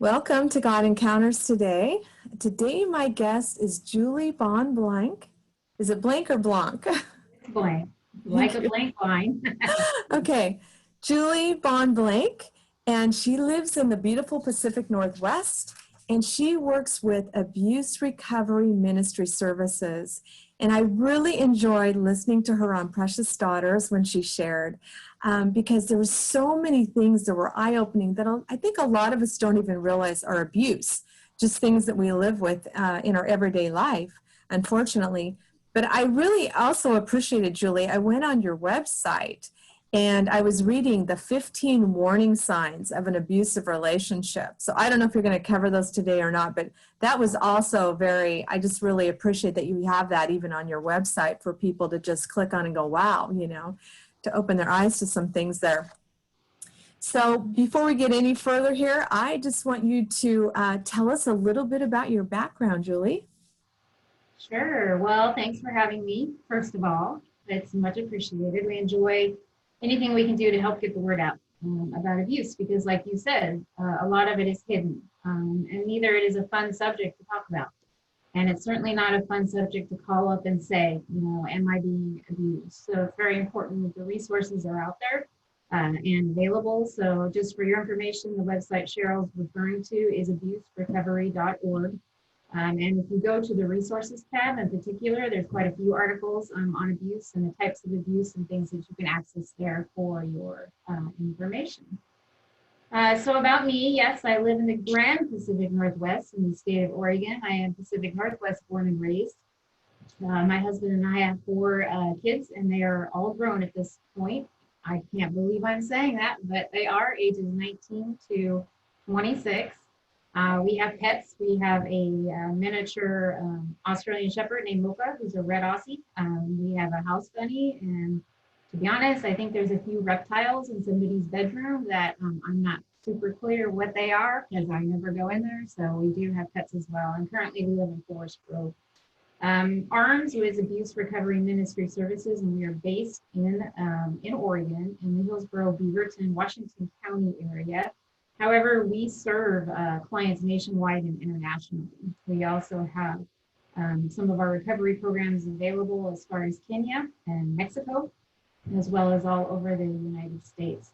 Welcome to God Encounters today. Today, my guest is Julie Bonn Blank. Is it Blank or Blanc? It's blank, like a blank line. Okay, Julie Bonn Blank, and she lives in the beautiful Pacific Northwest, and she works with Abuse Recovery Ministry Services. And I really enjoyed listening to her on Precious Daughters when she shared, because there were so many things that were eye-opening that I think a lot of us don't even realize are abuse, just things that we live with in our everyday life, unfortunately. But I really also appreciated, Julie, I went on your website and I was reading the 15 warning signs of an abusive relationship. So I don't know if you're going to cover those today or not, but that was also I just really appreciate that you have that even on your website for people to just click on and go, wow, to open their eyes to some things there. So before we get any further here, I just want you to tell us a little bit about your background, Julie. Sure. Well, thanks for having me, first of all. It's much appreciated. We enjoy anything we can do to help get the word out about abuse because, like you said, a lot of it is hidden, and neither it is a fun subject to talk about. And it's certainly not a fun subject to call up and say, am I being abused? So it's very important that the resources are out there and available. So just for your information, the website Cheryl's referring to is abuserecovery.org. And if you go to the resources tab in particular, there's quite a few articles on abuse and the types of abuse and things that you can access there for your information. So about me, yes, I live in the Grand Pacific Northwest in the state of Oregon. I am Pacific Northwest born and raised. My husband and I have 4 kids, and they are all grown at this point. I can't believe I'm saying that, but they are ages 19 to 26. We have pets. We have a miniature Australian Shepherd named Mocha, who's a red Aussie. We have a house bunny, and to be honest, I think there's a few reptiles in somebody's bedroom that I'm not super clear what they are because I never go in there. So we do have pets as well. And currently we live in Forest Grove. ARMS is Abuse Recovery Ministry Services, and we are based in Oregon, in the Hillsborough, Beaverton, Washington County area. However, we serve clients nationwide and internationally. We also have some of our recovery programs available as far as Kenya and Mexico, as well as all over the United States.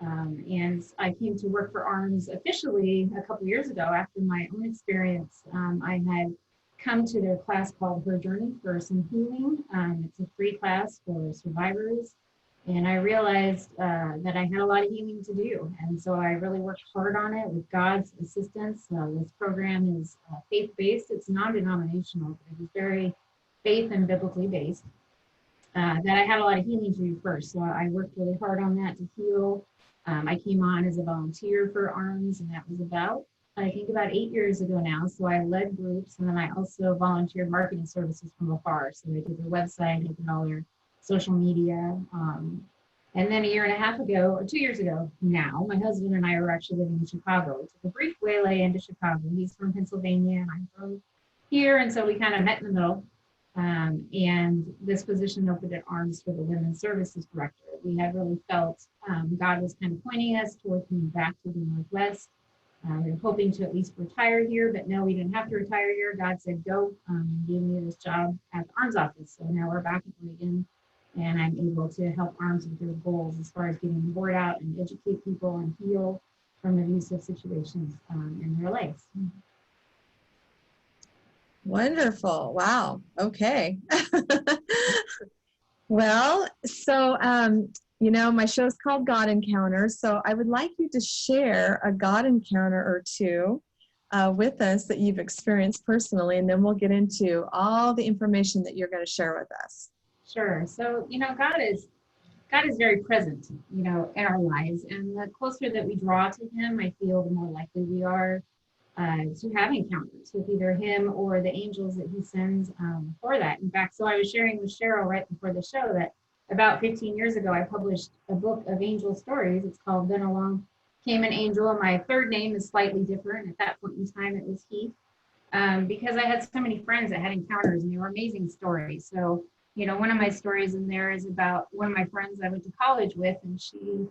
And I came to work for ARMS officially a couple years ago after my own experience. I had come to their class called Her Journey for some healing. It's a free class for survivors. And I realized that I had a lot of healing to do. And so I really worked hard on it with God's assistance. This program is faith-based. It's non-denominational, but it is very faith and biblically based. That I had a lot of healing to do first. So I worked really hard on that to heal. I came on as a volunteer for ARMS, and that was about 8 years ago now. So I led groups, and then I also volunteered marketing services from afar. So I did their website, I did all their social media. And then 1.5 years ago, or 2 years ago now, my husband and I were actually living in Chicago. We took a brief waylay into Chicago. He's from Pennsylvania, and I'm from here. And so we kind of met in the middle. And this position opened at ARMS for the Women's Services Director. We had really felt God was kind of pointing us towards coming back to the Northwest. We were hoping to at least retire here, but no, we didn't have to retire here. God said, go, and gave me this job at the ARMS office. So now we're back in Oregon, and I'm able to help ARMS with their goals as far as getting the word out and educate people and heal from abusive situations in their lives. Wonderful. Wow. Okay. Well, so, my show is called God Encounters. So I would like you to share a God encounter or two with us that you've experienced personally, and then we'll get into all the information that you're going to share with us. Sure. So, God is very present, in our lives. And the closer that we draw to him, I feel the more likely we are to have encounters with either him or the angels that he sends for that. In fact, so I was sharing with Cheryl right before the show that about 15 years ago, I published a book of angel stories. It's called Then Along Came an Angel. And my third name is slightly different. At that point in time, it was Heath, because I had so many friends that had encounters, and they were amazing stories. So, one of my stories in there is about one of my friends I went to college with, and she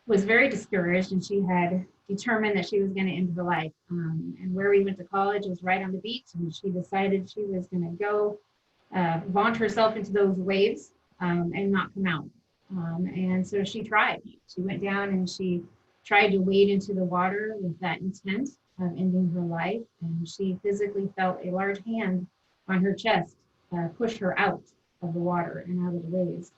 was very discouraged, and she had determined that she was going to end her life. And where we went to college was right on the beach, and she decided she was going to go launch herself into those waves and not come out. And so she tried. She went down and she tried to wade into the water with that intent of ending her life. And she physically felt a large hand on her chest push her out of the water and out of the waves.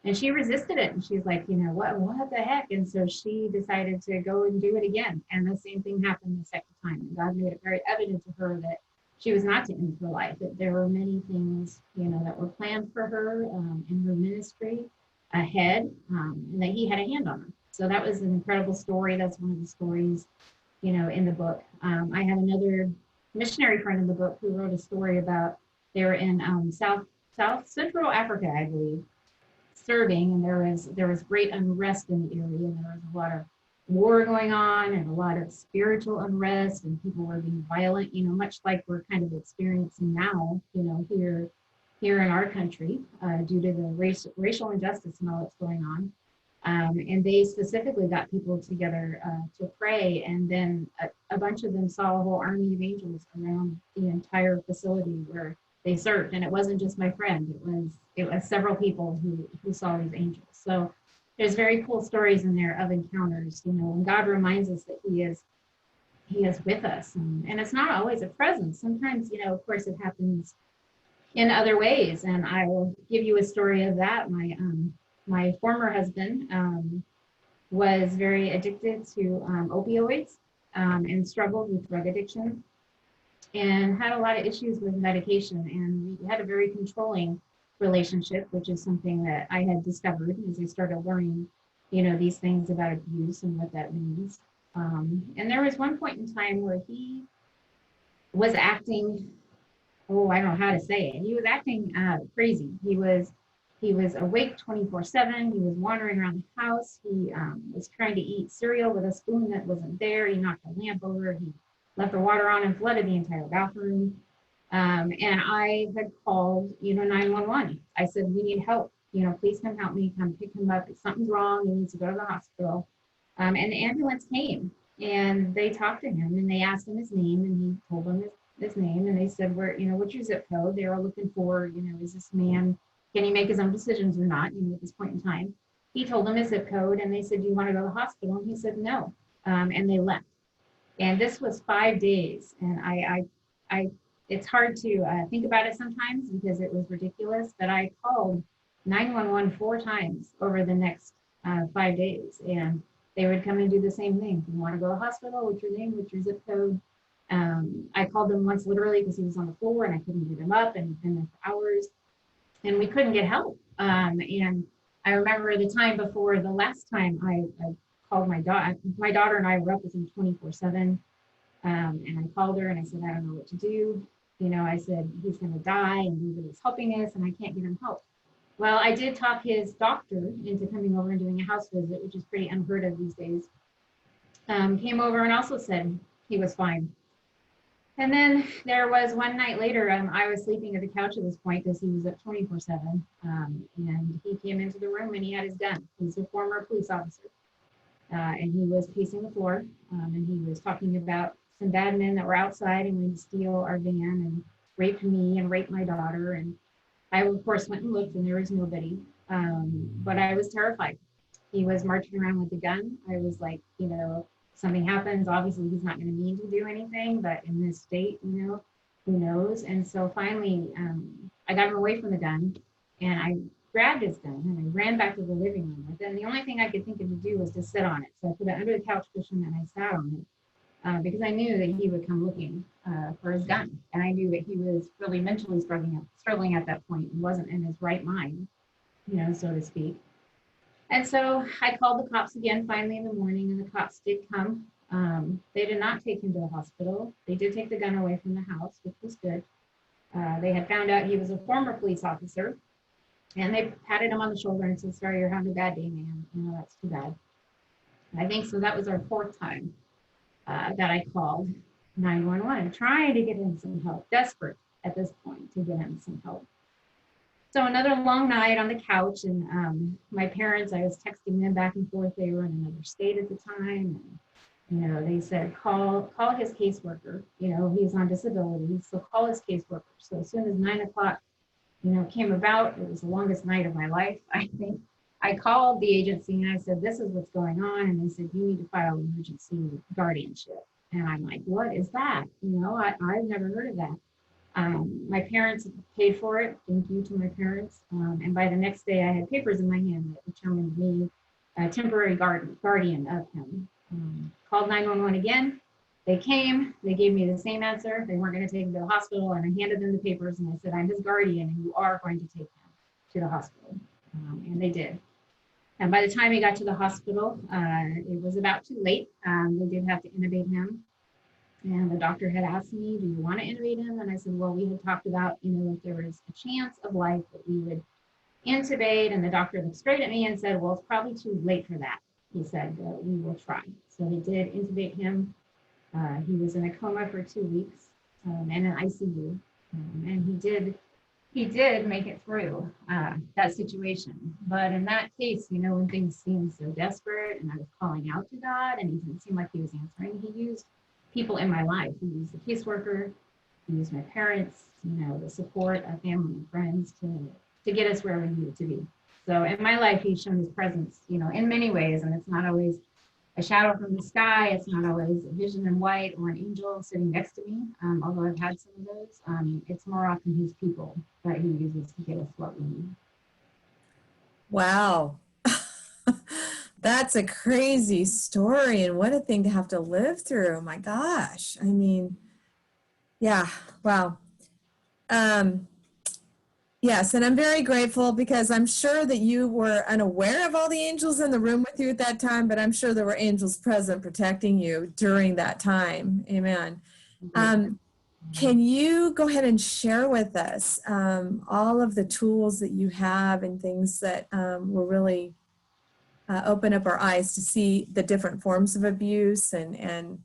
And she resisted it. And she's like, what the heck? And so she decided to go and do it again. And the same thing happened the second time. And God made it very evident to her that she was not to end her life, that there were many things, that were planned for her in her ministry ahead, and that he had a hand on her. So that was an incredible story. That's one of the stories, in the book. I had another missionary friend in the book who wrote a story about they were in South Central Africa, I believe, serving, and there was great unrest in the area, and there was a lot of war going on and a lot of spiritual unrest, and people were being violent, much like we're kind of experiencing now, here in our country due to the racial injustice and all that's going on. And they specifically got people together to pray, and then a bunch of them saw a whole army of angels around the entire facility where they served. And it wasn't just my friend, it was several people who saw these angels. So there's very cool stories in there of encounters, and God reminds us that he is with us, and it's not always a presence. Sometimes, of course, it happens in other ways, and I will give you a story of that. My former husband was very addicted to opioids and struggled with drug addiction and had a lot of issues with medication, and we had a very controlling relationship, which is something that I had discovered as I started learning, these things about abuse and what that means. And there was one point in time where he was acting, I don't know how to say it. He was acting crazy. He was awake 24/7. He was wandering around the house. He was trying to eat cereal with a spoon that wasn't there. He knocked a lamp over. He left the water on and flooded the entire bathroom. And I had called, 911. I said, we need help. Please come help me. Come pick him up. If something's wrong, he needs to go to the hospital. And the ambulance came, and they talked to him, and they asked him his name, and he told them his name, and they said, what's your zip code? They were looking for, is this man, can he make his own decisions or not, at this point in time. He told them his zip code, and they said, do you want to go to the hospital? And he said, no. And they left. And this was 5 days. And I it's hard to think about it sometimes because it was ridiculous, but I called 911 4 times over the next 5 days. And they would come and do the same thing. Do you want to go to the hospital? What's your name? What's your zip code? I called them once literally because he was on the floor and I couldn't get him up, and he'd been there for hours. And we couldn't get help. And I remember the time before the last time I called my daughter. My daughter and I were up with him 24/7. And I called her and I said, I don't know what to do. I said, he's going to die and nobody's helping us and I can't get him help. Well, I did talk his doctor into coming over and doing a house visit, which is pretty unheard of these days. Came over and also said he was fine. And then there was one night later, I was sleeping at the couch at this point because he was up 24/7. And he came into the room and he had his gun. He's a former police officer. And he was pacing the floor and he was talking about some bad men that were outside and wanted to steal our van and rape me and rape my daughter. And I, of course, went and looked and there was nobody. But I was terrified. He was marching around with a gun. I was like, something happens. Obviously, he's not going to mean to do anything, but in this state, who knows? And so finally, I got him away from the gun and I grabbed his gun and I ran back to the living room with it. And the only thing I could think of to do was to sit on it. So I put it under the couch cushion and I sat on it because I knew that he would come looking for his gun. And I knew that he was really mentally struggling at that point and wasn't in his right mind, so to speak. And so I called the cops again finally in the morning, and the cops did come. They did not take him to the hospital. They did take the gun away from the house, which was good. They had found out he was a former police officer, and they patted him on the shoulder and said, sorry, you're having a bad day, man. That's too bad. And I think so that was our 4th time that I called 911, trying to get him some help, desperate at this point to get him some help. So another long night on the couch, and my parents, I was texting them back and forth. They were in another state at the time. They said, call his caseworker. He's on disability, so call his caseworker. So as soon as 9 o'clock, came about, it was the longest night of my life, I think. I called the agency and I said, this is what's going on. And they said, you need to file emergency guardianship. And I'm like, what is that? I've never heard of that. My parents paid for it. Thank you to my parents. And by the next day, I had papers in my hand that determined me a temporary guardian of him. Called 911 again. They came. They gave me the same answer. They weren't going to take him to the hospital. And I handed them the papers and I said, I'm his guardian and you are going to take him to the hospital. And they did. And by the time he got to the hospital, it was about too late. They did have to intubate him. And the doctor had asked me, do you want to intubate him? And I said, well, we had talked about, if there was a chance of life that we would intubate. And the doctor looked straight at me and said, well, it's probably too late for that. He said, we will try. So they did intubate him. He was in a coma for 2 weeks and in ICU. And he did make it through that situation. But in that case, when things seemed so desperate and I was calling out to God and he didn't seem like he was answering, he used people in my life. He used the caseworker, he used my parents, the support of family and friends to get us where we needed to be. So in my life, he's shown his presence, in many ways, and it's not always a shadow from the sky. It's not always a vision in white or an angel sitting next to me, although I've had some of those. It's more often his people that he uses to get us what we need. Wow. That's a crazy story, and what a thing to have to live through. My gosh. I mean, yeah, wow. Yes, and I'm very grateful because I'm sure that you were unaware of all the angels in the room with you at that time, but I'm sure there were angels present protecting you during that time. Amen. Can you go ahead and share with us all of the tools that you have and things that will really open up our eyes to see the different forms of abuse and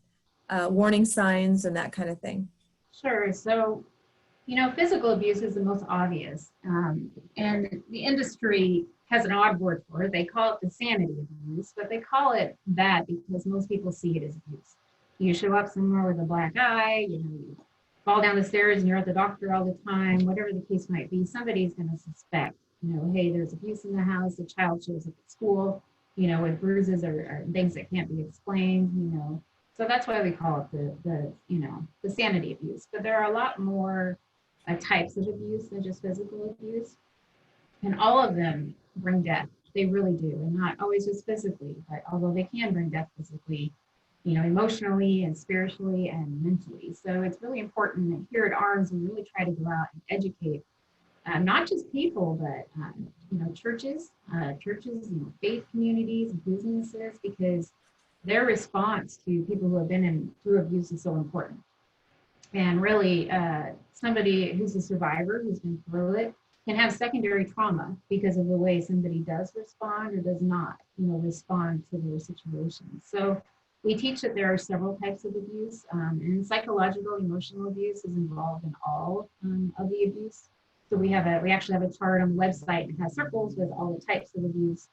warning signs and that kind of thing? Sure. So, physical abuse is the most obvious. And the industry has an odd word for it. They call it the sanity abuse, but they call it that because most people see it as abuse. You show up somewhere with a black eye, you fall down the stairs and you're at the doctor all the time, whatever the case might be, somebody's going to suspect, hey, there's abuse in the house. The child shows up at school, with bruises or things that can't be explained, So that's why we call it the sanity abuse. But there are a lot more types of abuse than just physical abuse. And all of them bring death. They really do. And not always just physically, but although they can bring death physically, emotionally and spiritually and mentally. So it's really important that here at ARMS, we really try to go out and educate not just people, but churches, faith communities, businesses, because their response to people who have been through abuse is so important. And really, somebody who's a survivor, who's been through it, can have secondary trauma because of the way somebody does respond or does not, respond to their situation. So we teach that there are several types of abuse, and psychological, emotional abuse is involved in all of the abuse. So we actually have a chart on the website that has circles with all the types of abuse.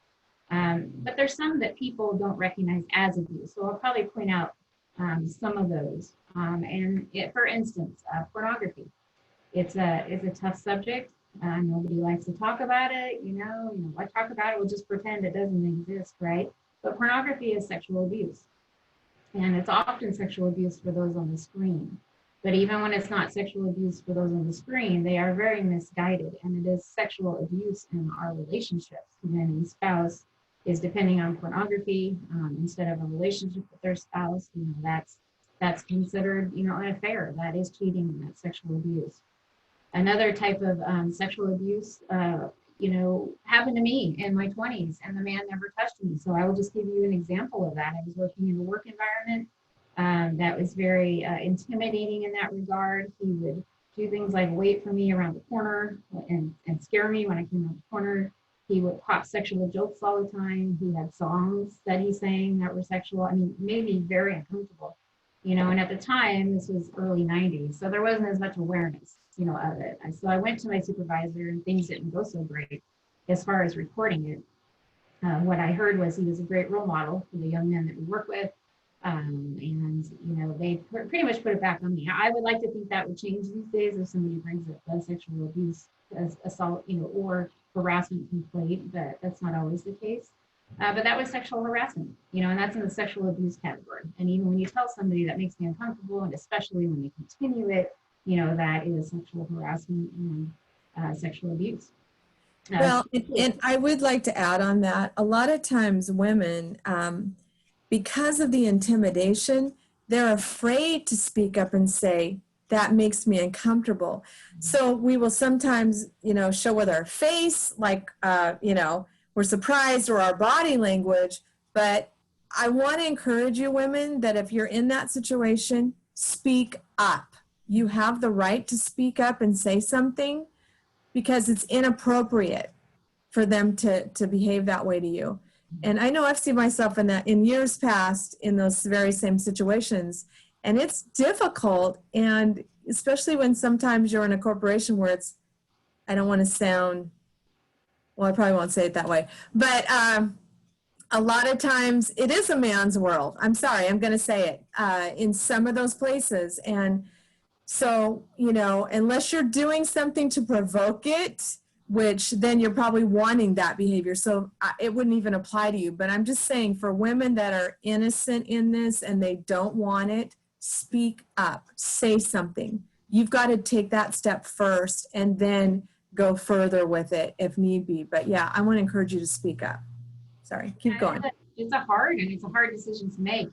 But there's some that people don't recognize as abuse. So I'll probably point out some of those. For instance, pornography. It's a tough subject. Nobody likes to talk about it. Why talk about it? We'll just pretend it doesn't exist, right? But pornography is sexual abuse. And it's often sexual abuse for those on the screen. But even when it's not sexual abuse for those on the screen, they are very misguided. And it is sexual abuse in our relationships when a spouse is depending on pornography instead of a relationship with their spouse. That's considered, an affair. That is cheating and that's sexual abuse. Another type of sexual abuse, happened to me in my 20s, and the man never touched me. So I will just give you an example of that. I was working in a work environment that was very intimidating in that regard. He would do things like wait for me around the corner and scare me when I came around the corner. He would pop sexual jokes all the time. He had songs that he sang that were sexual. Made me very uncomfortable. And at the time, this was early 90s, so there wasn't as much awareness, of it. So I went to my supervisor and things didn't go so great as far as reporting it. What I heard was he was a great role model for the young men that we work with. And, they pretty much put it back on me. I would like to think that would change these days if somebody brings up a sexual abuse, assault, or harassment complaint, but that's not always the case. But that was sexual harassment, and that's in the sexual abuse category. And even when you tell somebody that makes me uncomfortable, and especially when they continue it, that is sexual harassment and sexual abuse. Well, and I would like to add on that. A lot of times women, because of the intimidation, they're afraid to speak up and say, that makes me uncomfortable. So we will sometimes, show with our face, like, we're surprised, or our body language. But I want to encourage you women that if you're in that situation, speak up. You have the right to speak up and say something, because it's inappropriate for them to behave that way to you. And I know I've seen myself in that in years past in those very same situations. And it's difficult. And especially when sometimes you're in a corporation where it's, I don't want to sound, well, I probably won't say it that way, but a lot of times it is a man's world. I'm sorry, I'm going to say it in some of those places. And so, unless you're doing something to provoke it, which then you're probably wanting that behavior. So it wouldn't even apply to you. But I'm just saying, for women that are innocent in this and they don't want it, speak up, say something. You've got to take that step first and then go further with it if need be. But yeah, I want to encourage you to speak up. Sorry, keep going. It's a hard decision to make.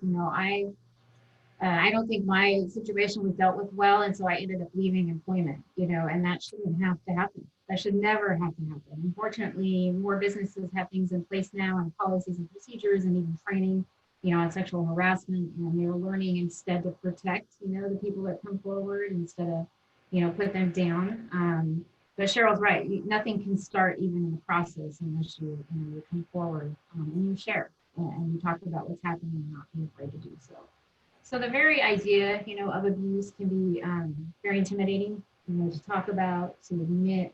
I don't think my situation was dealt with well, and so I ended up leaving employment, and that shouldn't have to happen. That should never have to happen. Unfortunately, more businesses have things in place now, and policies and procedures, and even training, on sexual harassment, and they're learning instead to protect, the people that come forward instead of, put them down. But Cheryl's right. Nothing can start even in the process unless you come forward and you share and you talk about what's happening and not be afraid to do so. So the very idea, of abuse can be very intimidating, to talk about, to admit.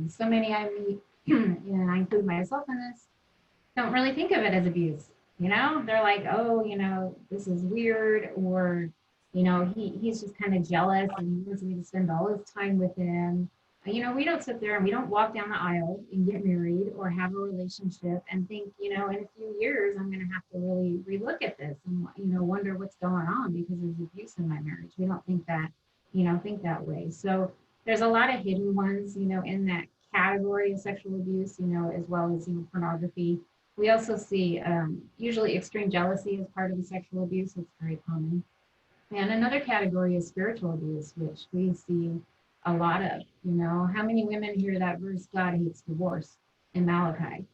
So many I meet, and I include myself in this, don't really think of it as abuse. They're like, oh, this is weird, or, he's just kind of jealous and he wants me to spend all his time with him. We don't sit there and we don't walk down the aisle and get married or have a relationship and think, in a few years, I'm going to have to really relook at this and, wonder what's going on because there's abuse in my marriage. We don't think that way. So there's a lot of hidden ones, in that category of sexual abuse, as well as, pornography. We also see usually extreme jealousy as part of the sexual abuse. It's very common. And another category is spiritual abuse, which we see a lot of. How many women hear that verse, God hates divorce, in Malachi?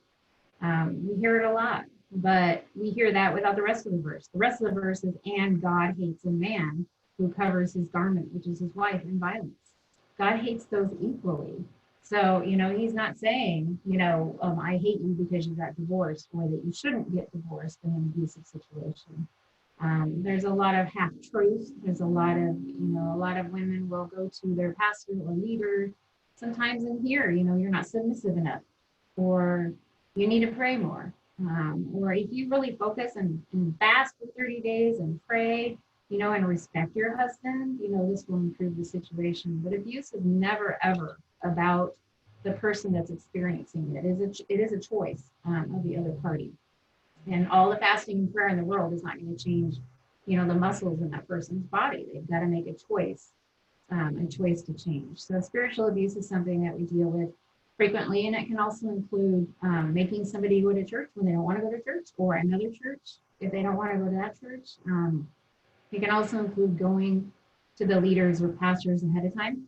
We hear it a lot, but we hear that without the rest of the verse. The rest of the verse is, and God hates a man who covers his garment, which is his wife, in violence. God hates those equally. So, he's not saying, I hate you because you got divorced, or that you shouldn't get divorced in an abusive situation. There's a lot of half truths. There's a lot of women will go to their pastor or leader sometimes and hear, you're not submissive enough, or you need to pray more. Or if you really focus and fast for 30 days and pray, and respect your husband, this will improve the situation. But abuse is never, ever about the person that's experiencing it. It is a choice of the other party. And all the fasting and prayer in the world is not going to change, the muscles in that person's body. They've got to make a choice to change. So spiritual abuse is something that we deal with frequently, and it can also include making somebody go to church when they don't want to go to church, or another church if they don't want to go to that church. It can also include going to the leaders or pastors ahead of time,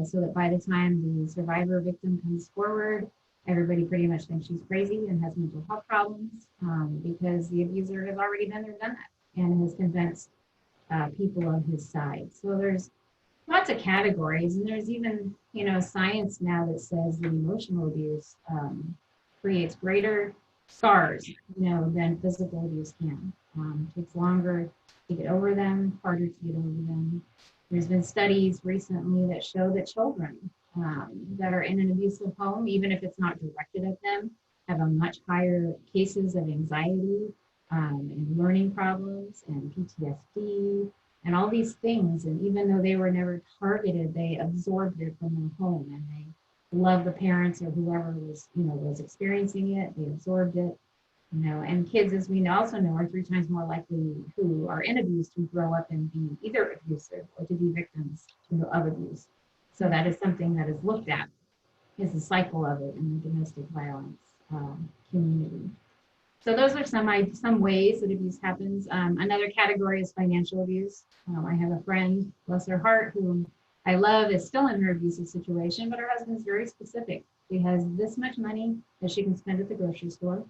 so that by the time the survivor victim comes forward, everybody pretty much thinks she's crazy and has mental health problems, because the abuser has already been there, done that, and has convinced people of his side. So there's lots of categories, and there's even, science now that says that emotional abuse creates greater scars, than physical abuse can. Takes longer to get over them, harder to get over them. There's been studies recently that show that children that are in an abusive home, even if it's not directed at them, have a much higher cases of anxiety, and learning problems and PTSD and all these things. And even though they were never targeted, they absorbed it from their home, and they loved the parents or whoever was, was experiencing it. They absorbed it, and kids, as we also know, are 3 times more likely who are in abuse to grow up and be either abusive or to be victims of abuse. So that is something that is looked at, is the cycle of it in the domestic violence community. So those are some ways that abuse happens. Another category is financial abuse. I have a friend, bless her heart, who I love, is still in her abusive situation, but her husband is very specific. She has this much money that she can spend at the grocery store.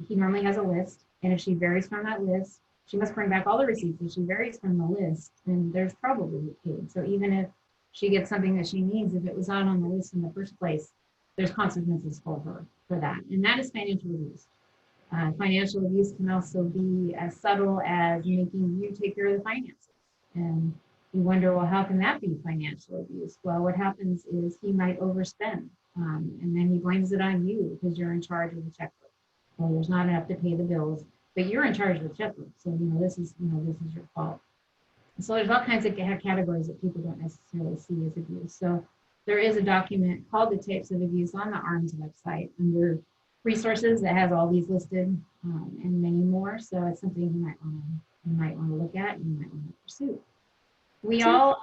He normally has a list, and if she varies from that list, she must bring back all the receipts. If she varies from the list, then there's probably paid. So even if she gets something that she needs, if it was not on the list in the first place, there's consequences for her for that. And that is financial abuse. Financial abuse can also be as subtle as making you take care of the finances. And you wonder, well, how can that be financial abuse? Well, what happens is he might overspend, and then he blames it on you because you're in charge of the checkbook. Well, there's not enough to pay the bills, but you're in charge of the checkbook. So, this is your fault. So there's all kinds of categories that people don't necessarily see as abuse. So there is a document called The Types of Abuse on the ARMS website under resources that has all these listed, and many more. So it's something you might want to look at and you might want to pursue. We all,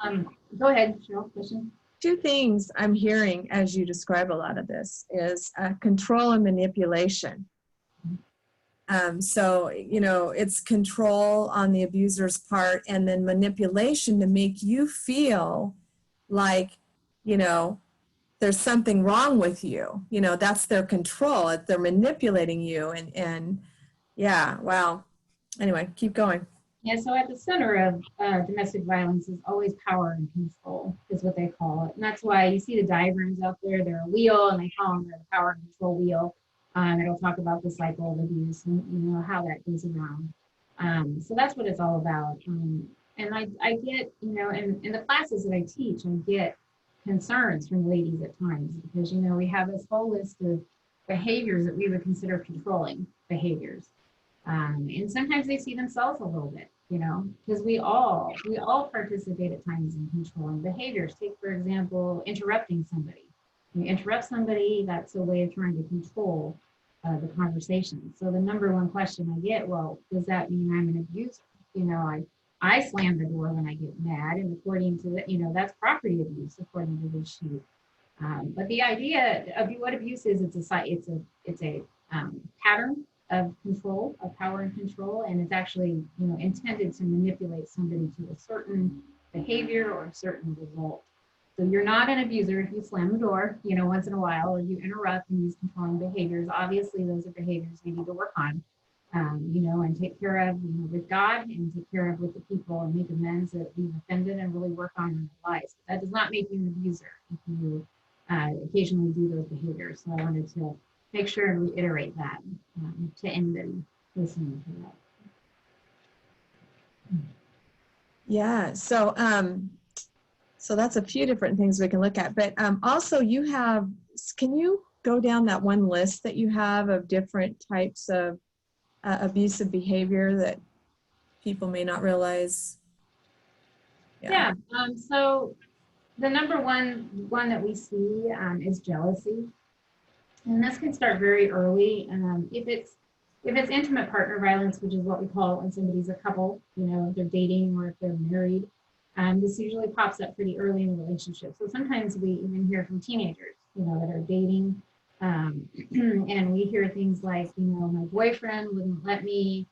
go ahead, Cheryl, question. 2 things I'm hearing as you describe a lot of this is control and manipulation. So, it's control on the abuser's part, and then manipulation to make you feel like, there's something wrong with you. That's their control. They're manipulating you. And yeah, wow. Anyway, keep going. Yeah, so at the center of domestic violence is always power and control, is what they call it. And that's why you see the diagrams out there. They're a wheel, and they call them the power and control wheel. It'll talk about the cycle of abuse and how that goes around. So that's what it's all about. And I get, in the classes that I teach, I get concerns from ladies at times because, we have this whole list of behaviors that we would consider controlling behaviors. And sometimes they see themselves a little bit, because we all participate at times in controlling behaviors. Take, for example, interrupting somebody. You interrupt somebody, that's a way of trying to control the conversation. So the number one question I get, well, does that mean I'm an abuser? I slam the door when I get mad, and according to the, that's property abuse according to this sheet. But the idea of what abuse is, it's a pattern of control, of power and control, and it's actually intended to manipulate somebody to a certain behavior or a certain result. So you're not an abuser if you slam the door, once in a while, or you interrupt and use controlling behaviors. Obviously, those are behaviors we need to work on, and take care of, with God, and take care of with the people, and make amends that we've offended, and really work on our lives. But that does not make you an abuser if you occasionally do those behaviors. So I wanted to make sure and reiterate that to anybody listening to that. Yeah. So that's a few different things we can look at, but also can you go down that one list that you have of different types of abusive behavior that people may not realize? Yeah. So the number one that we see is jealousy. And this can start very early. If it's intimate partner violence, which is what we call when somebody's a couple, if they're dating or if they're married, this usually pops up pretty early in the relationship. So sometimes we even hear from teenagers, that are dating, and we hear things like, my boyfriend wouldn't let me,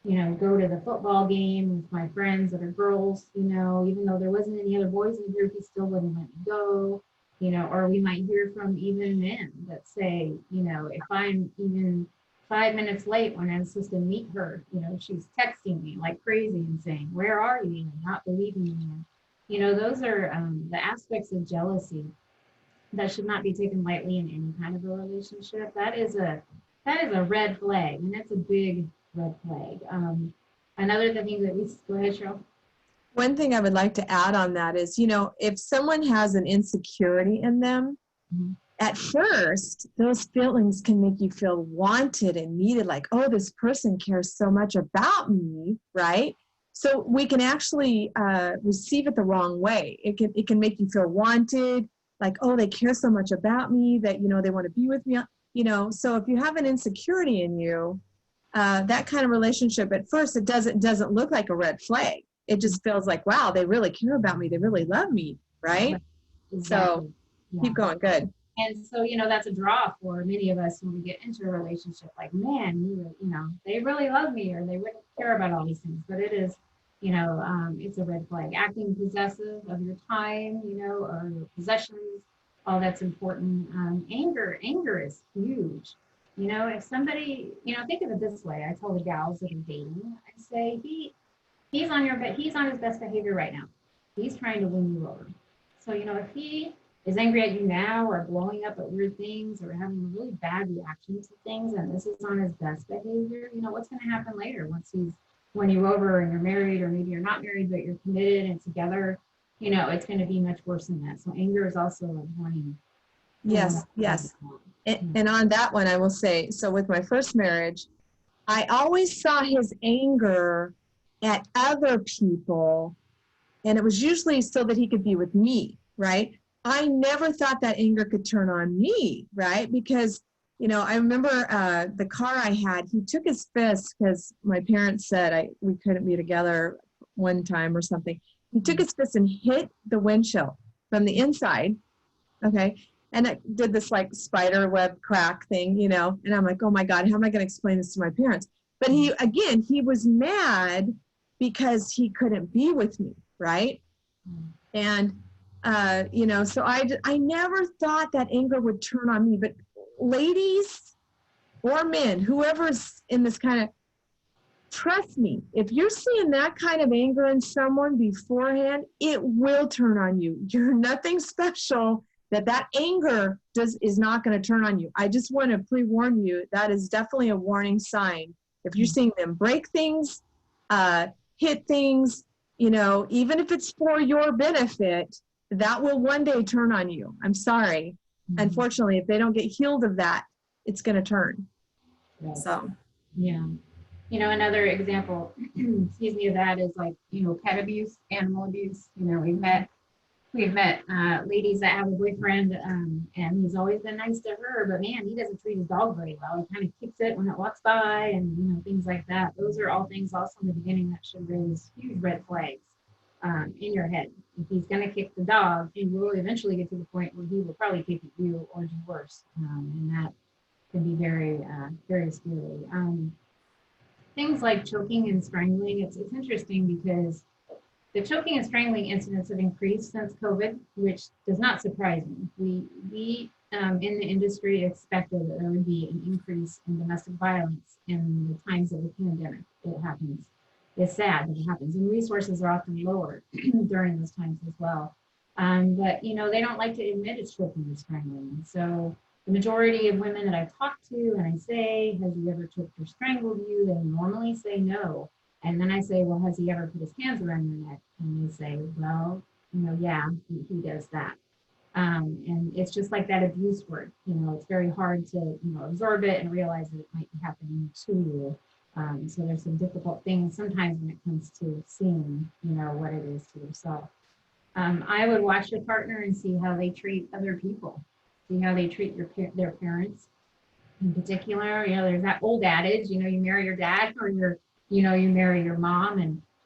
go to the football game with my friends that are girls, even though there wasn't any other boys in the group, he still wouldn't let me go. Or we might hear from even men that say, if I'm even 5 minutes late when I'm supposed to meet her, she's texting me like crazy and saying, where are you? And not believing me. Those are the aspects of jealousy that should not be taken lightly in any kind of a relationship. That is a red flag, and that's a big red flag. Another thing that go ahead, Cheryl. One thing I would like to add on that is, if someone has an insecurity in them, at first, those feelings can make you feel wanted and needed, like, oh, this person cares so much about me, right? So we can actually receive it the wrong way. It can make you feel wanted, like, oh, they care so much about me that, they want to be with me, So if you have an insecurity in you, that kind of relationship, at first, it doesn't look like a red flag. It just feels like, wow, they really care about me. They really love me, right? So Exactly. Yeah. keep going. Good. And so, that's a draw for many of us when we get into a relationship. Like, man, they really love me, or they wouldn't care about all these things. But it is, it's a red flag. Acting possessive of your time, or your possessions, all that's important. Anger is huge. If somebody, think of it this way. I tell the gals that are dating, I say, he's on he's on his best behavior right now. He's trying to win you over. So, if he is angry at you now, or blowing up at weird things, or having a really bad reaction to things, and this is on his best behavior, what's going to happen later once he's won you over and you're married, or maybe you're not married, but you're committed and together, it's going to be much worse than that. So anger is also a warning. Yes, yes. And on that one, I will say, so with my first marriage, I always saw his anger at other people, and it was usually so that he could be with me, right? I never thought that anger could turn on me, right? Because, I remember the car I had, he took his fist because my parents said we couldn't be together one time or something. He took his fist and hit the windshield from the inside, okay? And it did this like spider web crack thing, and I'm like, oh my God, how am I going to explain this to my parents? But he was mad because he couldn't be with me, right? And, so I never thought that anger would turn on me. But ladies or men, whoever's in this kind of, trust me, if you're seeing that kind of anger in someone beforehand, it will turn on you. You're nothing special. That anger is not going to turn on you. I just want to pre-warn you, that is definitely a warning sign. If you're seeing them break things, hit things, even if it's for your benefit, that will one day turn on you. I'm sorry. Unfortunately, if they don't get healed of that, it's going to turn. Right. So, yeah. Another example, excuse me, of that is like, pet abuse, animal abuse. We've met ladies that have a boyfriend, and he's always been nice to her, but man, he doesn't treat his dog very well. He kind of kicks it when it walks by, and things like that. Those are all things also in the beginning that should raise huge red flags in your head. If he's going to kick the dog, he will eventually get to the point where he will probably kick at you or do worse, and that can be very, very scary. Things like choking and strangling, it's interesting because the choking and strangling incidents have increased since COVID, which does not surprise me. We in the industry expected that there would be an increase in domestic violence in the times of the pandemic. It happens. It's sad that it happens, and resources are often lower during those times as well. But they don't like to admit it's choking or strangling. So the majority of women that I've talked to, and I say, "Has he ever choked or strangled you?" They normally say no. And then I say, "Well, has he ever put his hands around your neck?" And they say, "Well, yeah, he does that." And it's just like that abuse word. It's very hard to, absorb it and realize that it might be happening to you. So there's some difficult things sometimes when it comes to seeing, what it is to yourself. I would watch your partner and see how they treat other people. See how they treat their parents in particular. There's that old adage, you marry your dad, or you marry your mom.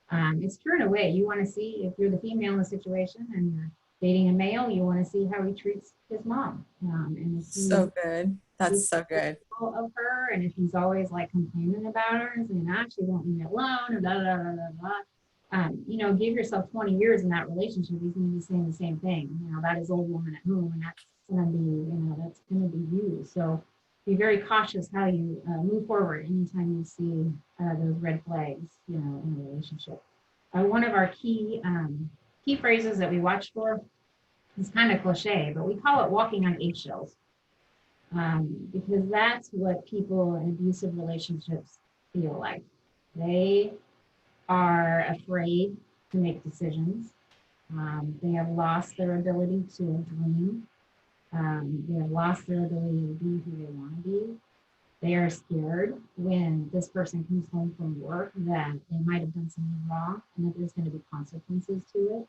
And it's true in a way. You want to see, if you're the female in the situation and you're dating a male, you want to see how he treats his mom. And if so good. That's so good. Of her, and if he's always like complaining about her and saying, she won't leave me alone, and blah, blah, blah, blah, blah. Give yourself 20 years in that relationship, he's going to be saying the same thing. That is old woman at home, and that's going to be, that's going to be you. So be very cautious how you move forward anytime you see those red flags, in a relationship. One of our key phrases that we watch for is kind of cliche, but we call it walking on eggshells, because that's what people in abusive relationships feel like. They are afraid to make decisions. They have lost their ability to dream. They have lost their ability to be who they want to be. They are scared when this person comes home from work that they might have done something wrong and that there's going to be consequences to it.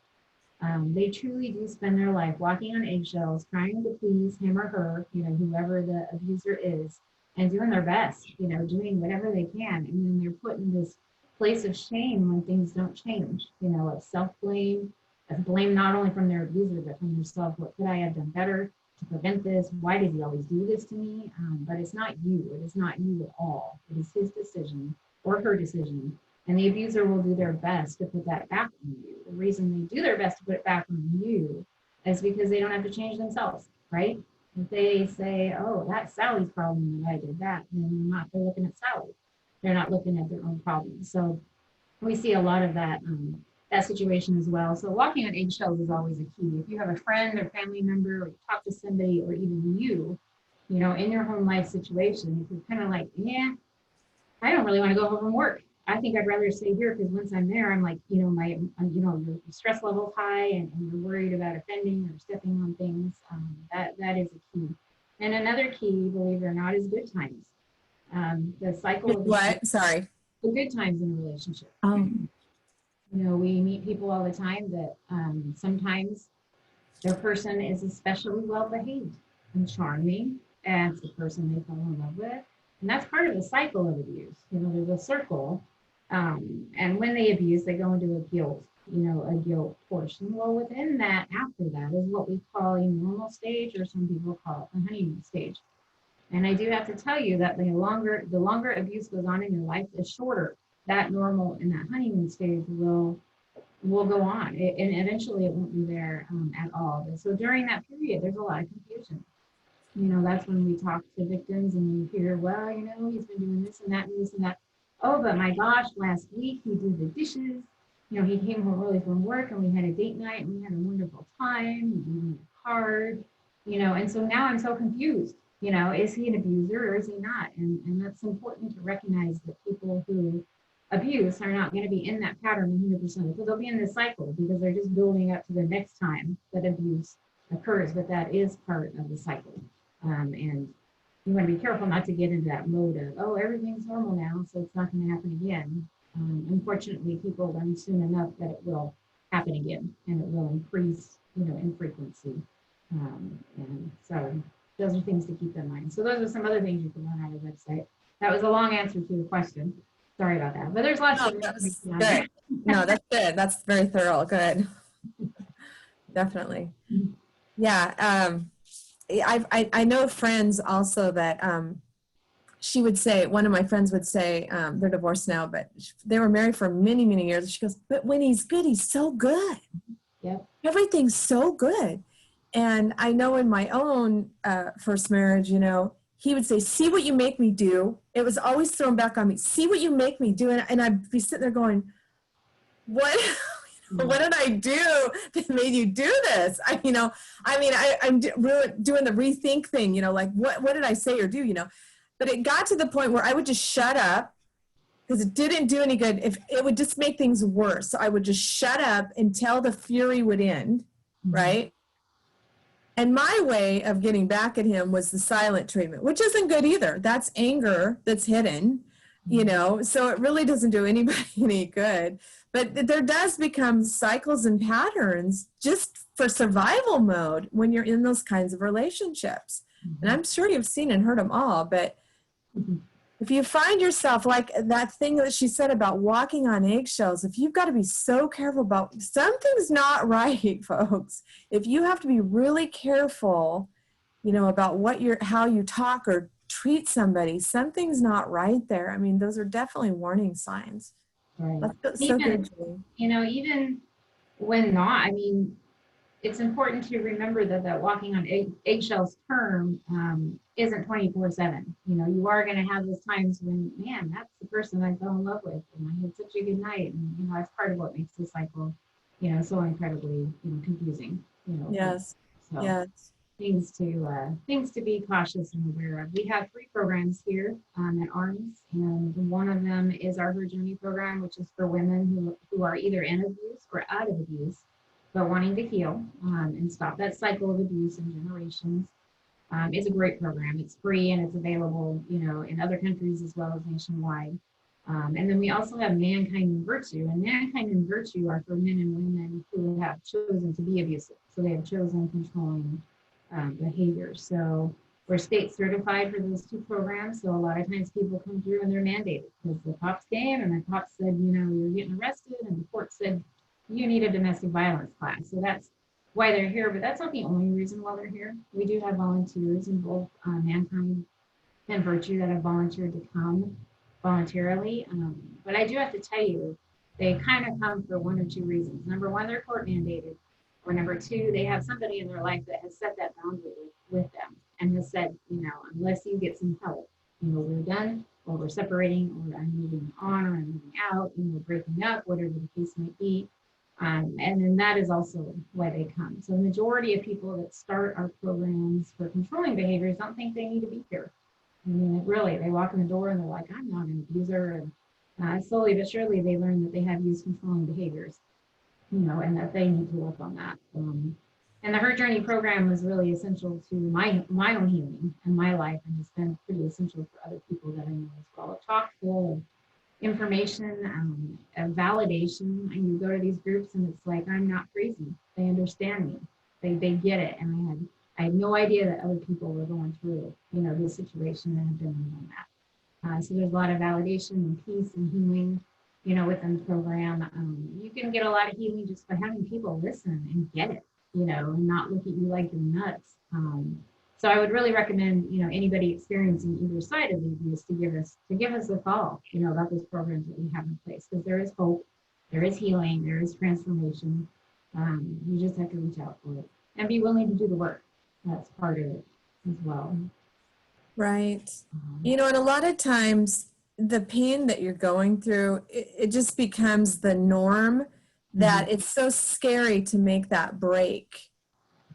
They truly do spend their life walking on eggshells, trying to please him or her, whoever the abuser is, and doing their best, doing whatever they can. And then they're put in this place of shame when things don't change, of self-blame, of blame not only from their abuser, but from themselves. What could I have done better to prevent this? Why does he always do this to me? But it's not you. It is not you at all. It is his decision or her decision. And the abuser will do their best to put that back on you. The reason they do their best to put it back on you is because they don't have to change themselves, right? If they say, oh, that's Sally's problem that I did that, then they're looking at Sally. They're not looking at their own problems. So we see a lot of that situation as well. So walking on eggshells is always a key. If you have a friend or family member, or you talk to somebody, or even you, in your home life situation, if you're kind of like, yeah, I don't really want to go home from work. I think I'd rather stay here because once I'm there, I'm like, your stress level's high and you're worried about offending or stepping on things. That is a key. And another key, believe it or not, is good times. The cycle of What? Sorry. the good times in a relationship. We meet people all the time that sometimes their person is especially well behaved and charming, and it's the person they fall in love with. And that's part of the cycle of abuse. There's a circle. And when they abuse, they go into a guilt portion. Well, within that, after that, is what we call a normal stage, or some people call it the honeymoon stage. And I do have to tell you that the longer abuse goes on in your life, the shorter that normal and that honeymoon stage will go on. And eventually it won't be there at all. So during that period, there's a lot of confusion. That's when we talk to victims and we hear, well, he's been doing this and that and this and that. Oh, but my gosh, last week he did the dishes. He came home early from work and we had a date night and we had a wonderful time. He gave me a card, and so now I'm so confused. Is he an abuser or is he not? And that's important to recognize that people who abuse are not going to be in that pattern 100%. So they'll be in this cycle because they're just building up to the next time that abuse occurs, but that is part of the cycle. And you want to be careful not to get into that mode of, oh, everything's normal now, so it's not going to happen again. Unfortunately, people learn soon enough that it will happen again and it will increase, in frequency. And so those are things to keep in mind. So those are some other things you can learn on the website. That was a long answer to your question. Sorry about that, but there's lots of good. No, that's good. That's very thorough. Good. Definitely. Yeah. I know friends also that she would say, one of my friends would say, they're divorced now, but they were married for many, many years. She goes, but when he's good, he's so good. Yeah. Everything's so good. And I know in my own first marriage, he would say, see what you make me do. It was always thrown back on me. See what you make me do. And I'd be sitting there going, what did I do that made you do this? I'm really doing the rethink thing, like what did I say or do, But it got to the point where I would just shut up because it didn't do any good. If it would just make things worse. So I would just shut up until the fury would end, right? And my way of getting back at him was the silent treatment, which isn't good either. That's anger that's hidden, so it really doesn't do anybody any good. But there does become cycles and patterns just for survival mode when you're in those kinds of relationships. And I'm sure you've seen and heard them all, but if you find yourself like that thing that she said about walking on eggshells, if you've got to be so careful about something's not right, folks. If you have to be really careful, about how you talk or treat somebody, something's not right there. I mean, those are definitely warning signs. Right. That's so good, Julie. Even when not, it's important to remember that walking on eggshells term isn't 24/7. You are going to have those times when, man, that's the person I fell in love with, and I had such a good night, and that's part of what makes the cycle, so incredibly confusing. Yes. So Yes. Things to be cautious and aware of. We have 3 programs here at ARMS, and one of them is our Her Journey program, which is for women who are either in abuse or out of abuse, but wanting to heal and stop that cycle of abuse in generations. It's a great program. It's free and it's available, in other countries as well as nationwide. And then we also have Mankind and Virtue, and Mankind and Virtue are for men and women who have chosen to be abusive. So they have chosen controlling behaviors. So we're state certified for those two programs. So a lot of times people come through and they're mandated because the cops came and the cops said, you're getting arrested, and the court said you need a domestic violence class. So that's why they're here, but that's not the only reason why they're here. We do have volunteers in both Mankind and Virtue that have volunteered to come voluntarily. But I do have to tell you, they kind of come for one or two reasons. Number one, they're court mandated. Or number two, they have somebody in their life that has set that boundary with them and has said, unless you get some help, we're done, or we're separating, or I'm moving on, or I'm moving out, breaking up, whatever the case might be. And then that is also why they come. So the majority of people that start our programs for controlling behaviors don't think they need to be here. I mean, really, they walk in the door and they're like, I'm not an abuser. And slowly but surely, they learn that they have used controlling behaviors, and that they need to work on that. And the Her Journey program was really essential to my own healing and my life, and it's been pretty essential for other people that I know as well. A chock full of information, validation. And you go to these groups and it's like, I'm not crazy. They understand me. They get it. And I had no idea that other people were going through, this situation and have been on that. So there's a lot of validation and peace and healing, within the program. You can get a lot of healing just by having people listen and get it, and not look at you like you're nuts. So I would really recommend, anybody experiencing either side of the abuse to give us a call, about those programs that we have in place, because there is hope, there is healing, there is transformation. You just have to reach out for it and be willing to do the work. That's part of it as well. Right. And a lot of times the pain that you're going through, it just becomes the norm that it's so scary to make that break,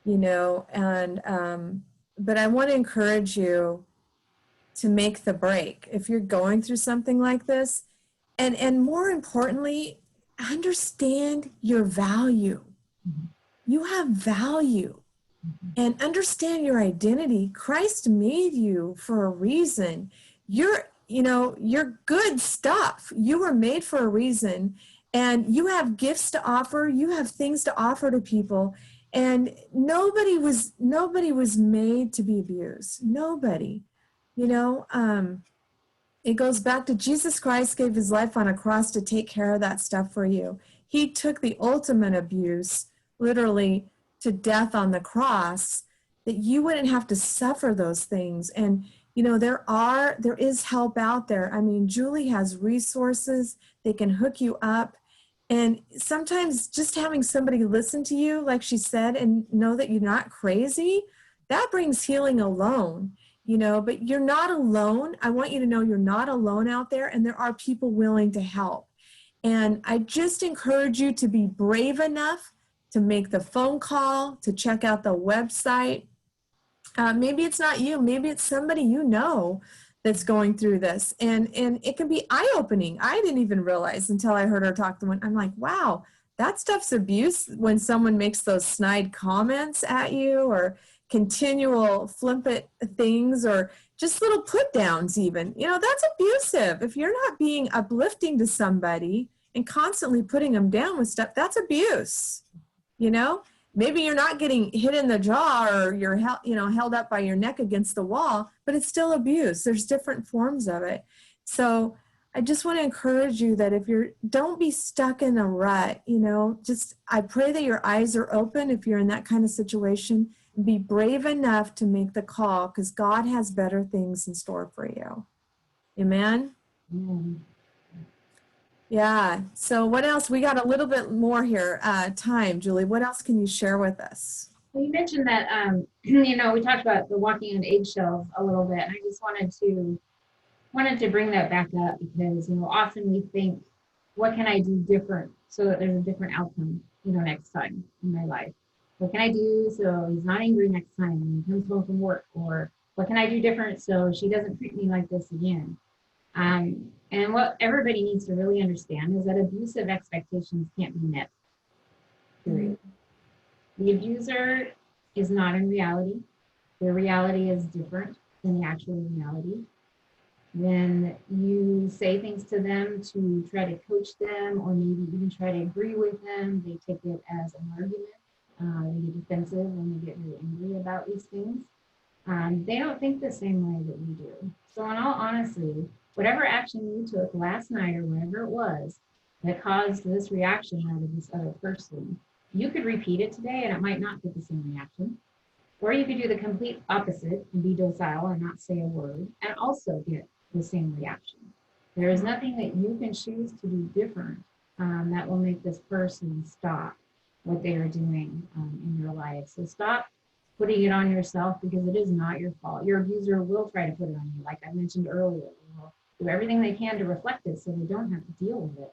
and but I want to encourage you to make the break if you're going through something like this, and more importantly, understand your value. You have value, and understand your identity. Christ made you for a reason. You're good stuff. You were made for a reason, and you have gifts to offer. You have things to offer to people. And nobody was made to be abused. Nobody, it goes back to Jesus Christ gave his life on a cross to take care of that stuff for you. He took the ultimate abuse, literally to death on the cross, that you wouldn't have to suffer those things. And, there is help out there. I mean, Julie has resources. They can hook you up. And sometimes just having somebody listen to you, like she said, and know that you're not crazy, that brings healing alone, but you're not alone. I want you to know you're not alone out there, and there are people willing to help. And I just encourage you to be brave enough to make the phone call, to check out the website. Maybe it's not you, maybe it's somebody that's going through this, and it can be eye-opening. I didn't even realize until I heard her talk to one. I'm like, wow, that stuff's abuse when someone makes those snide comments at you, or continual flippant things, or just little put downs even. That's abusive. If you're not being uplifting to somebody and constantly putting them down with stuff, that's abuse. Maybe you're not getting hit in the jaw, or you're held up by your neck against the wall, but it's still abuse. There's different forms of it. So I just want to encourage you that don't be stuck in a rut, I pray that your eyes are open if you're in that kind of situation. Be brave enough to make the call, because God has better things in store for you. Amen? Yeah. So what else? We got a little bit more here. Time, Julie. What else can you share with us? Well, you mentioned that, we talked about the walking on eggshells a little bit. And I just wanted to bring that back up, because, often we think, what can I do different so that there's a different outcome, next time in my life? What can I do so he's not angry next time when he comes home from work? Or what can I do different so she doesn't treat me like this again? And what everybody needs to really understand is that abusive expectations can't be met, period. The abuser is not in reality. Their reality is different than the actual reality. When you say things to them to try to coach them or maybe even try to agree with them, they take it as an argument. They get defensive and they get very angry about these things. They don't think the same way that we do. So in all honesty, whatever action you took last night or whatever it was that caused this reaction out of this other person, you could repeat it today and it might not get the same reaction. Or you could do the complete opposite and be docile and not say a word and also get the same reaction. There is nothing that you can choose to do different that will make this person stop what they are doing in their life. So stop putting it on yourself because it is not your fault. Your abuser will try to put it on you. Like I mentioned earlier, they will do everything they can to reflect it so they don't have to deal with it.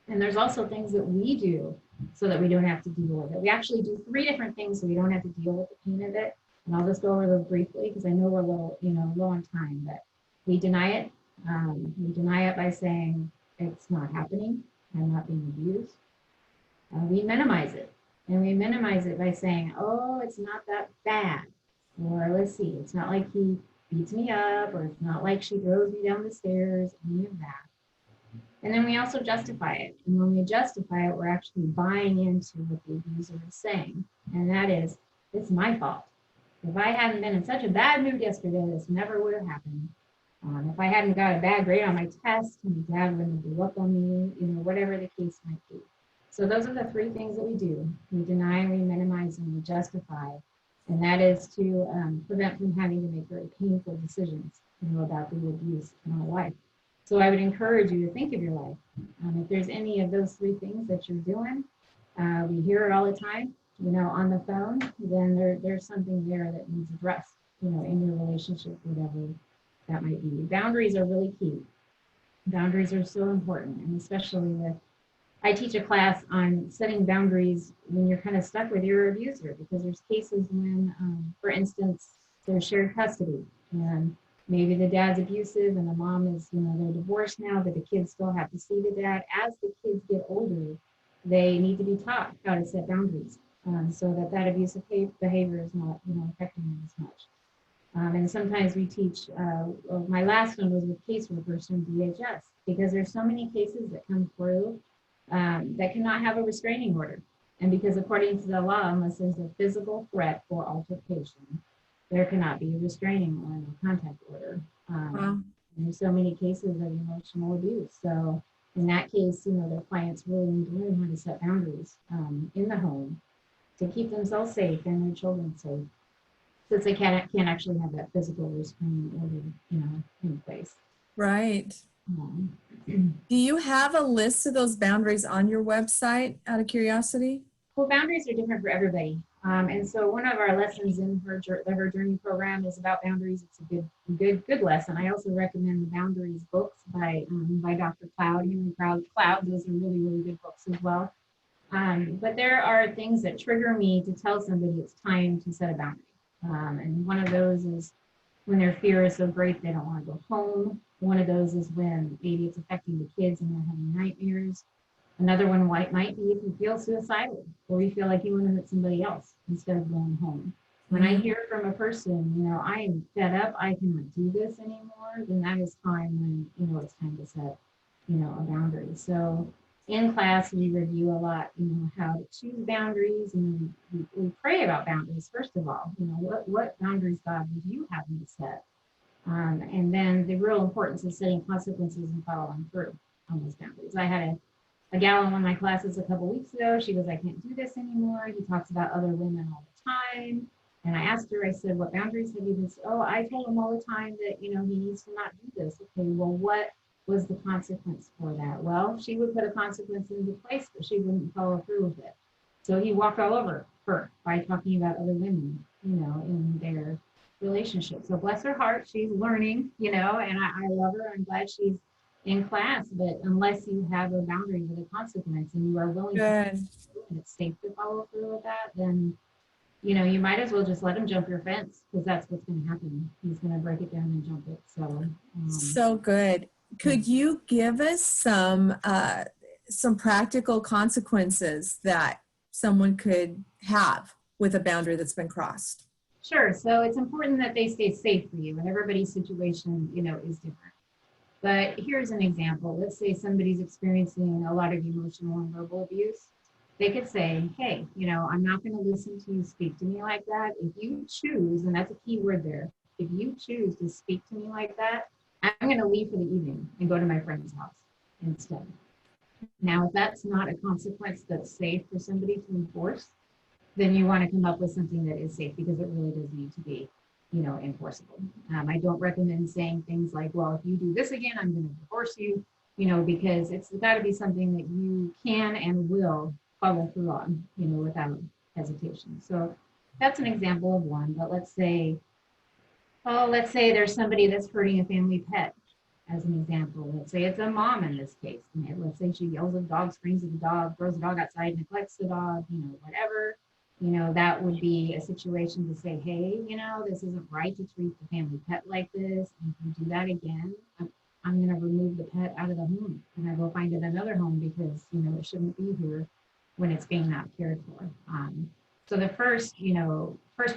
And there's also things that we do so that we don't have to deal with it. We actually do 3 different things so we don't have to deal with the pain of it. And I'll just go over those briefly because I know we're a little, low on time, but we deny it. We deny it by saying it's not happening. I'm not being abused. We minimize it. And we minimize it by saying, oh, it's not that bad. Or let's see, it's not like he beats me up, or it's not like she throws me down the stairs, any of that. And then we also justify it. And when we justify it, we're actually buying into what the abuser is saying. And that is, it's my fault. If I hadn't been in such a bad mood yesterday, this never would have happened. If I hadn't got a bad grade on my test, my dad wouldn't have blew up on me, whatever the case might be. So those are the 3 things that we do. We deny, we minimize, and we justify. And that is to prevent from having to make very painful decisions, about the abuse in our life. So I would encourage you to think of your life. If there's any of those 3 things that you're doing, we hear it all the time, on the phone, then there's something there that needs addressed, in your relationship, whatever that might be. Boundaries are really key. Boundaries are so important, and especially with I teach a class on setting boundaries when you're kind of stuck with your abuser, because there's cases when, for instance, there's shared custody and maybe the dad's abusive and the mom is, they're divorced now, but the kids still have to see the dad. As the kids get older, they need to be taught how to set boundaries so that abusive behavior is not, affecting them as much. And sometimes we teach, my last one was with caseworkers from DHS, because there's so many cases that come through that cannot have a restraining order. And because according to the law, unless there's a physical threat or altercation, there cannot be a restraining or no contact order. Wow. There's so many cases of emotional abuse. So in that case, their clients really need to learn how to set boundaries in the home to keep themselves safe and their children safe, since they can't actually have that physical restraining order, in place. Right. Do you have a list of those boundaries on your website, out of curiosity? Well, boundaries are different for everybody. And so one of our lessons in her Journey program is about boundaries. It's a good lesson. I also recommend the Boundaries books by Dr. Cloud, Henry Cloud. Those are really, really good books as well. But there are things that trigger me to tell somebody it's time to set a boundary. And one of those is when their fear is so great they don't want to go home. One of those is when maybe it's affecting the kids and they're having nightmares. Another one might be if you feel suicidal or you feel like you want to hurt somebody else instead of going home. When I hear from a person, I am fed up, I cannot do this anymore, then that is time when, it's time to set, a boundary. So in class, we review a lot, how to choose boundaries, and we pray about boundaries, first of all. What boundaries, God, would you have me set? And then the real importance of setting consequences and following through on those boundaries. I had a gal in one of my classes a couple weeks ago. She goes, I can't do this anymore. He talks about other women all the time. And I asked her, I said, what boundaries have you been? Oh, I told him all the time that, he needs to not do this. Okay, well, what was the consequence for that? Well, she would put a consequence into place, but she wouldn't follow through with it. So he walked all over her by talking about other women, in their relationship. So bless her heart, she's learning, and I love her. I'm glad she's in class, but unless you have a boundary with a consequence and you are willing to, and it's safe to follow through with that, then, you might as well just let him jump your fence, because that's what's going to happen. He's going to break it down and jump it. So good. Could you give us some practical consequences that someone could have with a boundary that's been crossed? Sure. So it's important that they stay safe for you, and everybody's situation, is different. But here's an example. Let's say somebody's experiencing a lot of emotional and verbal abuse. They could say, hey, I'm not going to listen to you speak to me like that. If you choose, and that's a key word there, if you choose to speak to me like that, I'm going to leave for the evening and go to my friend's house instead. Now, if that's not a consequence that's safe for somebody to enforce, then you want to come up with something that is safe, because it really does need to be, enforceable. I don't recommend saying things like, well, if you do this again, I'm going to divorce you, because it's got to be something that you can and will follow through on, without hesitation. So that's an example of one. But let's say there's somebody that's hurting a family pet, as an example. Let's say it's a mom in this case. Let's say she yells at the dog, screams at the dog, throws the dog outside, neglects the dog, whatever. That would be a situation to say, hey, this isn't right to treat the family pet like this. And if you do that again, I'm going to remove the pet out of the home, and I will find it another home, because, it shouldn't be here when it's being not cared for. So the first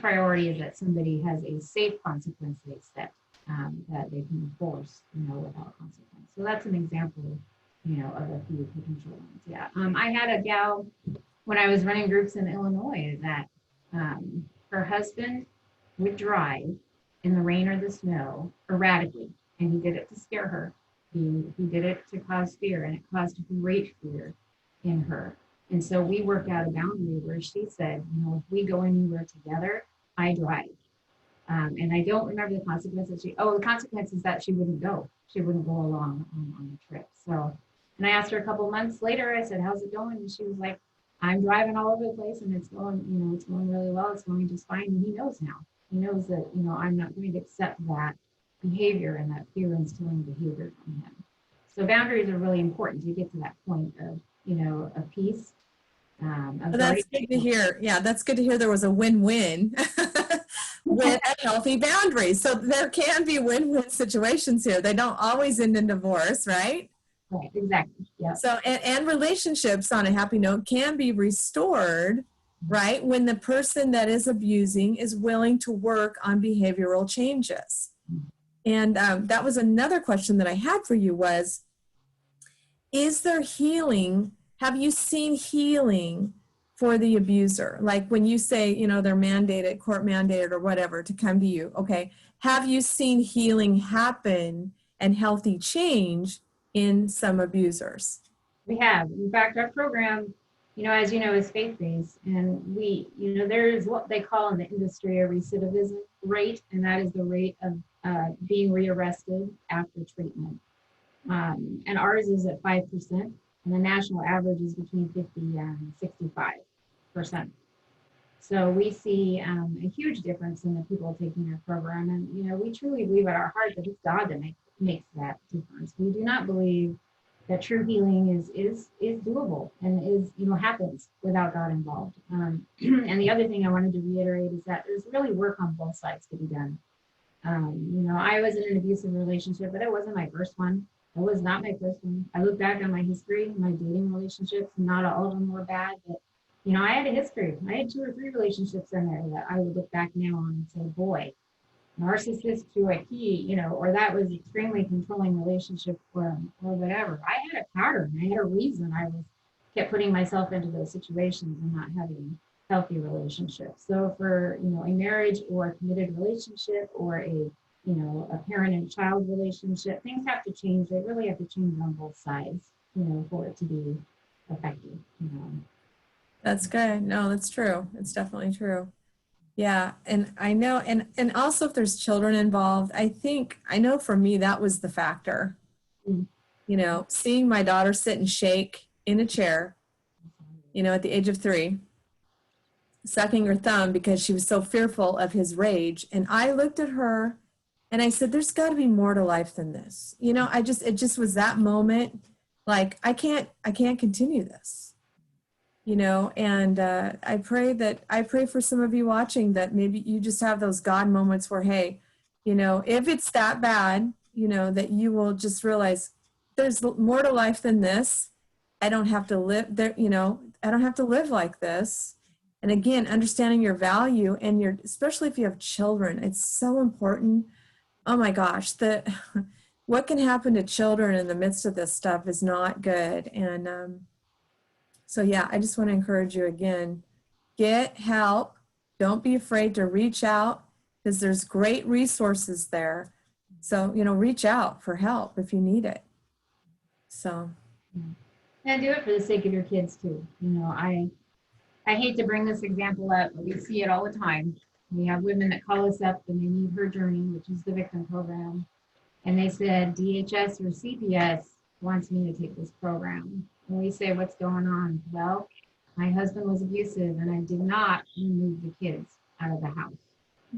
priority is that somebody has a safe consequence they set, that they can enforce, without consequence. So that's an example, of a few potential ones. Yeah. I had a gal when I was running groups in Illinois that her husband would drive in the rain or the snow erratically, and he did it to scare her. He did it to cause fear, and it caused great fear in her. And so we worked out a boundary where she said, if we go anywhere together, I drive. And I don't remember the consequences. The consequence is that she wouldn't go. She wouldn't go along on the trip. So, and I asked her a couple of months later, I said, how's it going? And she was like, I'm driving all over the place, and it's going really well. It's going just fine. And he knows now. He knows that, I'm not going to accept that behavior and that fear instilling behavior from him. So boundaries are really important to get to that point of, of peace. That's good to hear. Yeah, that's good to hear. There was a win-win with a healthy boundary. So there can be win-win situations here. They don't always end in divorce, right? Right, exactly. Yeah. So, and relationships on a happy note can be restored, right, when the person that is abusing is willing to work on behavioral changes. And that was another question that I had for you was, is there healing? Have you seen healing for the abuser? Like when you say, they're mandated, court mandated or whatever to come to you, okay. Have you seen healing happen and healthy change in some abusers? We have. In fact, our program, as you know, is faith-based, and there is what they call in the industry a recidivism rate, and that is the rate of being rearrested after treatment. And ours is at 5%, and the national average is between 50 and 65%. So we see a huge difference in the people taking our program, and we truly believe at our heart that it's God that makes that difference. We do not believe that true healing is doable and happens without God involved. And the other thing I wanted to reiterate is that there's really work on both sides to be done. I was in an abusive relationship, but it wasn't my first one. It was not my first one. I look back on my history, my dating relationships, not all of them were bad, but I had a history. I had 2 or 3 relationships in there that I would look back now on and say, boy, narcissist to a key, or that was extremely controlling relationship or whatever. I had a pattern. I had a reason I kept putting myself into those situations and not having healthy relationships. So for, a marriage or a committed relationship or a parent and child relationship, things have to change. They really have to change on both sides, for it to be effective. That's good. No, that's true. It's definitely true. Yeah. And I know, and also if there's children involved, I know for me, that was the factor. Seeing my daughter sit and shake in a chair, at the age of 3, sucking her thumb because she was so fearful of his rage. And I looked at her and I said, there's got to be more to life than this. It just was that moment. Like, I can't continue this. And I pray for some of you watching that maybe you just have those God moments where, hey, if it's that bad, that you will just realize there's more to life than this. I don't have to live there, I don't have to live like this. And again, understanding your value and your, especially if you have children, it's so important. Oh my gosh, what can happen to children in the midst of this stuff is not good. And so yeah, I just want to encourage you again, get help. Don't be afraid to reach out because there's great resources there. So, reach out for help if you need it. So, And do it for the sake of your kids too. I hate to bring this example up, but we see it all the time. We have women that call us up and they need her journey, which is the victim program. And they said DHS or CPS wants me to take this program. And we say, what's going on? Well, my husband was abusive and I did not remove the kids out of the house.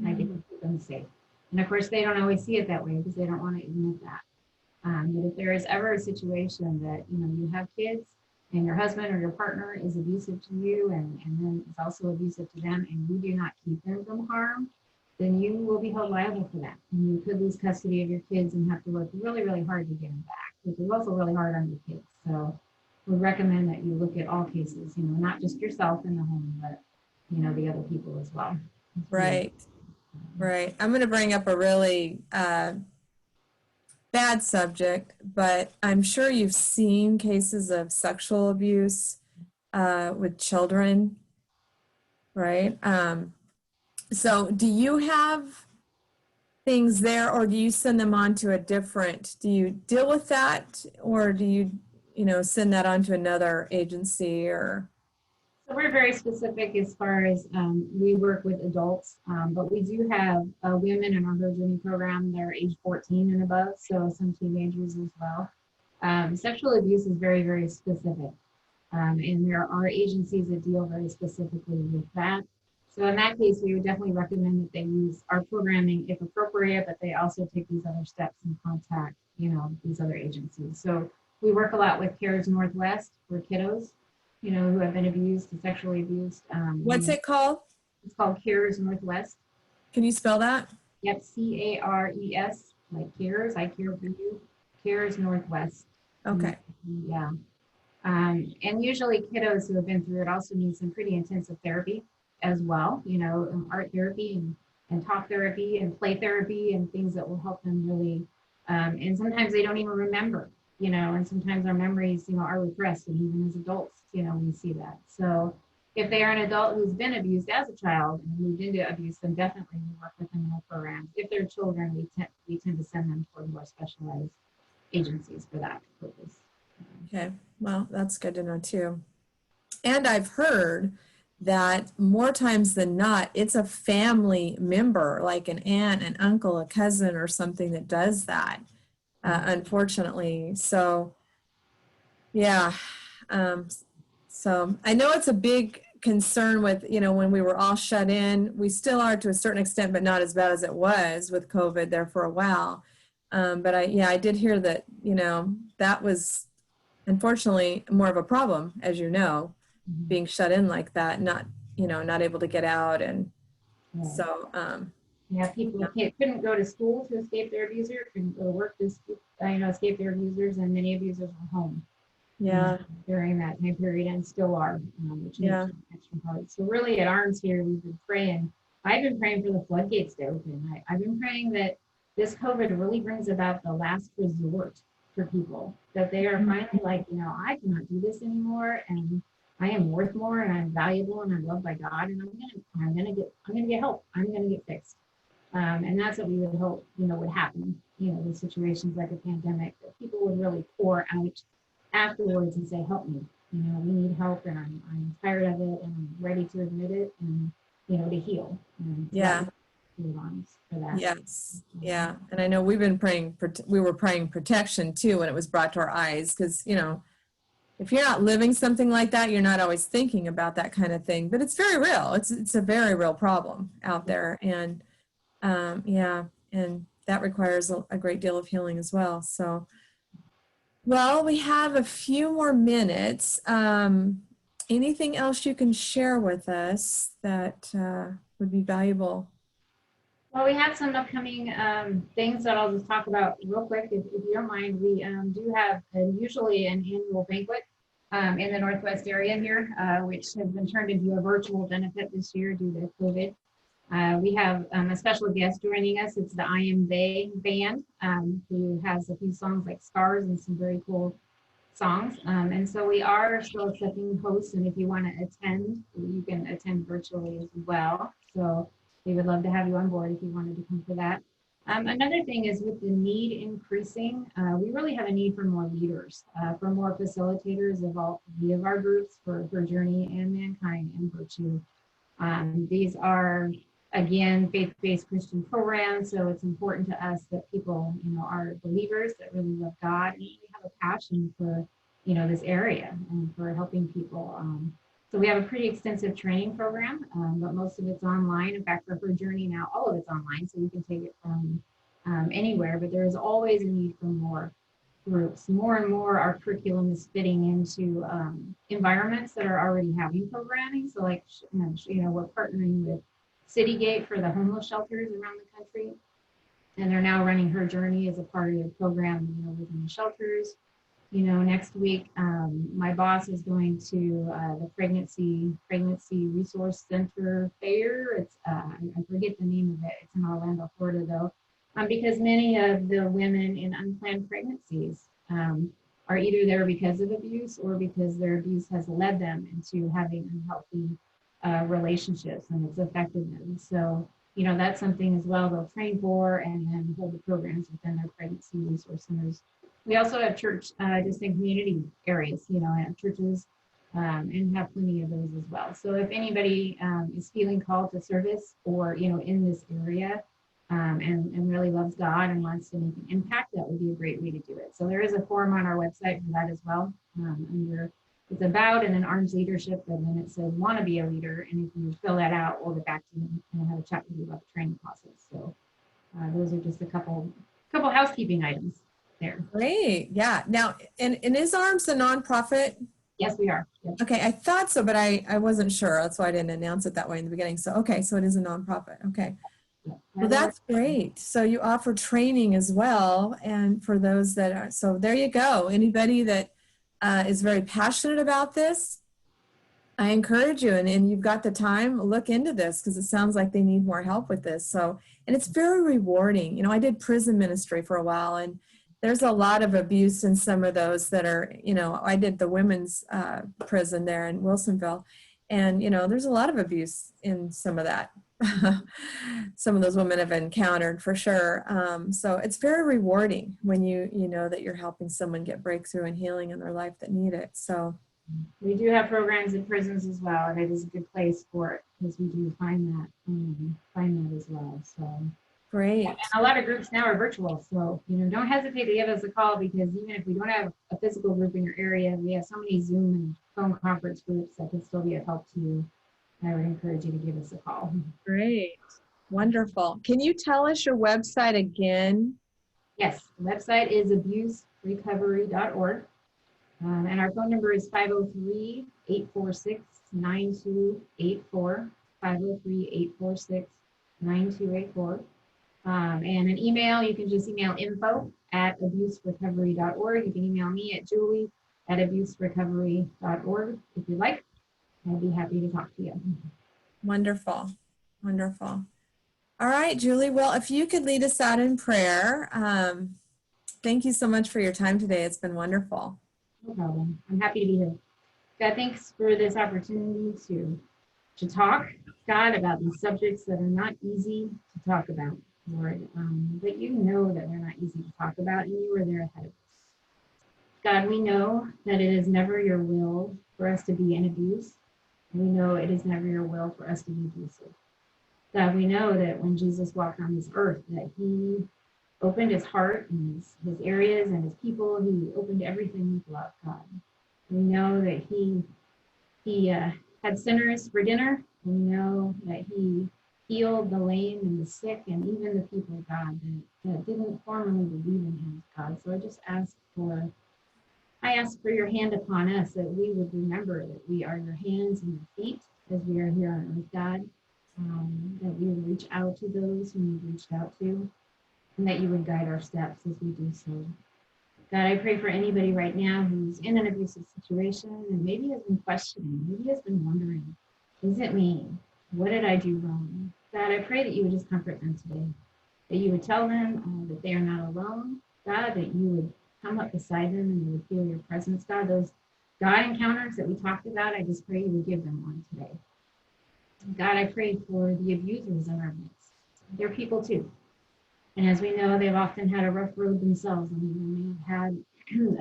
I didn't keep them safe. And of course, they don't always see it that way because they don't want to admit that. But if there is ever a situation that, you have kids and your husband or your partner is abusive to you and then is also abusive to them and you do not keep them from harm, then you will be held liable for that. And you could lose custody of your kids and have to work really, really hard to get them back, which is also really hard on your kids. So we recommend that you look at all cases, not just yourself in the home, but, the other people as well. right, right. I'm going to bring up a really bad subject, but I'm sure you've seen cases of sexual abuse with children, right? So do you have things there or do you send them on to do you deal with that or do you, send that on to another agency or? So we're very specific as far as we work with adults, but we do have women in our Her Journey program that are age 14 and above, so some teenagers as well. Sexual abuse is very, very specific, and there are agencies that deal very specifically with that. So in that case, we would definitely recommend that they use our programming if appropriate, but they also take these other steps and contact, these other agencies. So we work a lot with CARES Northwest for kiddos, who have been abused and sexually abused. What's it called? It's called CARES Northwest. Can you spell that? Yep, CARES, like CARES, I care for you, CARES Northwest. Okay. Yeah. And usually kiddos who have been through it also need some pretty intensive therapy as well, art therapy and talk therapy and play therapy and things that will help them really. And sometimes they don't even remember, and sometimes our memories, are repressed. And even as adults, we see that. So if they are an adult who's been abused as a child and moved into abuse, then definitely we work with them in our programs. If they're children, we tend to send them toward more specialized agencies for that purpose. Okay, well, that's good to know too. And I've heard that more times than not, it's a family member, like an aunt, an uncle, a cousin, or something that does that, unfortunately. So, yeah. So I know it's a big concern with, when we were all shut in. We still are to a certain extent, but not as bad as it was with COVID there for a while. But I did hear that, that was unfortunately more of a problem, as being shut in like that, not able to get out. And so, people couldn't go to school to escape their abuser, couldn't go to work to escape their abusers, and many abusers were home. Yeah. During that time period and still are, which makes it extra hard. So really at ARMS here, we've been praying. I've been praying for the floodgates to open. I've been praying that this COVID really brings about the last resort for people, that they are finally like, I cannot do this anymore, and I am worth more, and I'm valuable, and I'm loved by God, and I'm gonna get help. I'm gonna get fixed. And that's what we would hope, would happen, with situations like a pandemic, that people would really pour out afterwards and say, help me, we need help, and I'm tired of it, and I'm ready to admit it, and to heal. And for that. Yes. Yeah. And I know we were praying protection too when it was brought to our eyes, because if you're not living something like that, you're not always thinking about that kind of thing. But it's very real. It's a very real problem out there, and and that requires a great deal of healing as well. So. Well, we have a few more minutes. Anything else you can share with us that would be valuable? Well, we have some upcoming things that I'll just talk about real quick, if you don't mind. We do have usually an annual banquet in the Northwest area here, which has been turned into a virtual benefit this year due to COVID. We have a special guest joining us. It's the I Am They band, who has a few songs like Scars and some very cool songs. And so we are still accepting hosts, and if you want to attend, you can attend virtually as well. So we would love to have you on board if you wanted to come for that. Another thing is with the need increasing, we really have a need for more leaders, for more facilitators of all three of our groups for Journey and Mankind and Virtue. These are, again, faith-based Christian programs, so it's important to us that people, are believers that really love God and really have a passion for, this area and for helping people. So we have a pretty extensive training program, but most of it's online. In fact, for Her Journey now, all of it's online, so you can take it from anywhere, but there is always a need for more groups. More and more our curriculum is fitting into environments that are already having programming. So like, we're partnering with Citygate for the homeless shelters around the country. And they're now running Her Journey as a part of their program, within the shelters. Next week, my boss is going to the Pregnancy Resource Center Fair. It's, I forget the name of it. It's in Orlando, Florida, though. Because many of the women in unplanned pregnancies are either there because of abuse or because their abuse has led them into having unhealthy relationships, and it's affected them. So, that's something as well they'll train for and then hold the programs within their pregnancy resource centers. We also have church, just in community areas, and churches, and have plenty of those as well. So if anybody is feeling called to service or, in this area, and really loves God and wants to make an impact, that would be a great way to do it. So there is a form on our website for that as well. Under it's about and then arms leadership, and then it says want to be a leader. And if you fill that out, we'll get back to you and have a chat with you about the training process. So those are just a couple housekeeping items there. Great. Yeah. Now, and is ARMS a nonprofit? Yes, we are. Yep. Okay, I thought so, but I wasn't sure. That's why I didn't announce it that way in the beginning. So, okay, so it is a nonprofit. Okay. Yep. Well, that's great. So you offer training as well. And for those that are, so there you go. Anybody that is very passionate about this, I encourage you, and you've got the time, look into this because it sounds like they need more help with this. So, and it's very rewarding. I did prison ministry for a while, and there's a lot of abuse in some of those that are, I did the women's prison there in Wilsonville, and, there's a lot of abuse in some of that. Some of those women have encountered for sure. So it's very rewarding when you know that you're helping someone get breakthrough and healing in their life that need it. So we do have programs in prisons as well, and it is a good place for it because we do find that as well. So great. And a lot of groups now are virtual, so don't hesitate to give us a call, because even if we don't have a physical group in your area, we have so many Zoom and phone conference groups that can still be of help to you. I would encourage you to give us a call. Great. Wonderful. Can you tell us your website again? Yes, the website is abuserecovery.org. And our phone number is 503-846-9284, 503-846-9284. And an email, you can just email info@abuserecovery.org. You can email me at julie@abuserecovery.org if you'd like. I'd be happy to talk to you. Wonderful. Wonderful. All right, Julie. Well, if you could lead us out in prayer. Thank you so much for your time today. It's been wonderful. No problem. I'm happy to be here. God, thanks for this opportunity to talk, God, about these subjects that are not easy to talk about, Lord. But you know that they're not easy to talk about, and you were there ahead of us. God, we know that it is never your will for us to be in abuse. We know it is never your will for us to be abusive. God, we know that when Jesus walked on this earth, that he opened his heart and his areas and his people. He opened everything with love, God. We know that he had sinners for dinner. We know that he healed the lame and the sick and even the people, God, that didn't formerly believe in him, God. So I ask for your hand upon us, that we would remember that we are your hands and your feet as we are here on earth, God, that we would reach out to those whom you've reached out to, and that you would guide our steps as we do so. God, I pray for anybody right now who's in an abusive situation and maybe has been questioning, maybe has been wondering, is it me? What did I do wrong? God, I pray that you would just comfort them today, that you would tell them that they are not alone. God, that you would come up beside them and they would feel your presence. God, those God encounters that we talked about, I just pray you would give them one today. God, I pray for the abusers in our midst. They're people too. And as we know, they've often had a rough road themselves and they may have had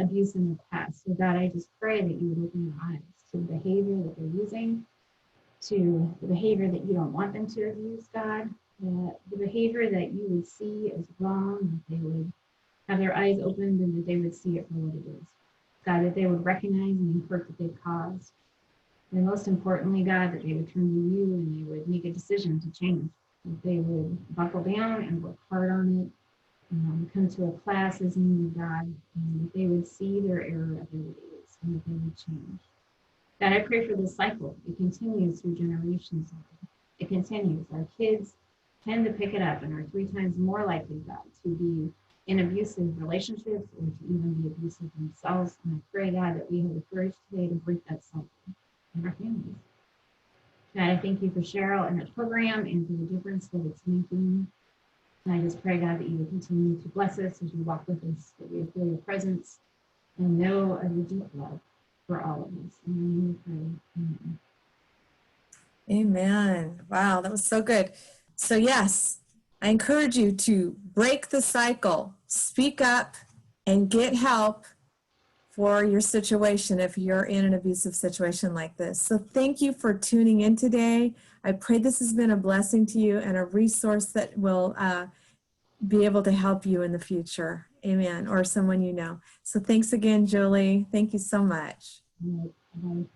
abuse in the past. So God, I just pray that you would open their eyes to the behavior that they're using, to the behavior that you don't want them to abuse, God, the behavior that you would see as wrong, that they would have their eyes opened and that they would see it for what it is. God, that they would recognize the hurt that they've caused. And most importantly, God, that they would turn to you and they would make a decision to change. That they would buckle down and work hard on it, come to a class as needed, God, and that they would see their error of their ways and that they would change. God, I pray for this cycle. It continues through generations. It continues. Our kids tend to pick it up and are 3 times more likely, God, to be in abusive relationships or to even be abusive themselves. And I pray, God, that we have the courage today to break that cycle in our families. God, I thank you for Cheryl and her program and for the difference that it's making. And I just pray, God, that you would continue to bless us as you walk with us, that we would feel your presence and know of your deep love for all of us. In your name we pray. Amen. Amen. Wow, that was so good. So yes, I encourage you to break the cycle, speak up, and get help for your situation if you're in an abusive situation like this. So thank you for tuning in today. I pray this has been a blessing to you and a resource that will be able to help you in the future. Amen. Or someone you know. So thanks again, Julie. Thank you so much. All right. Bye.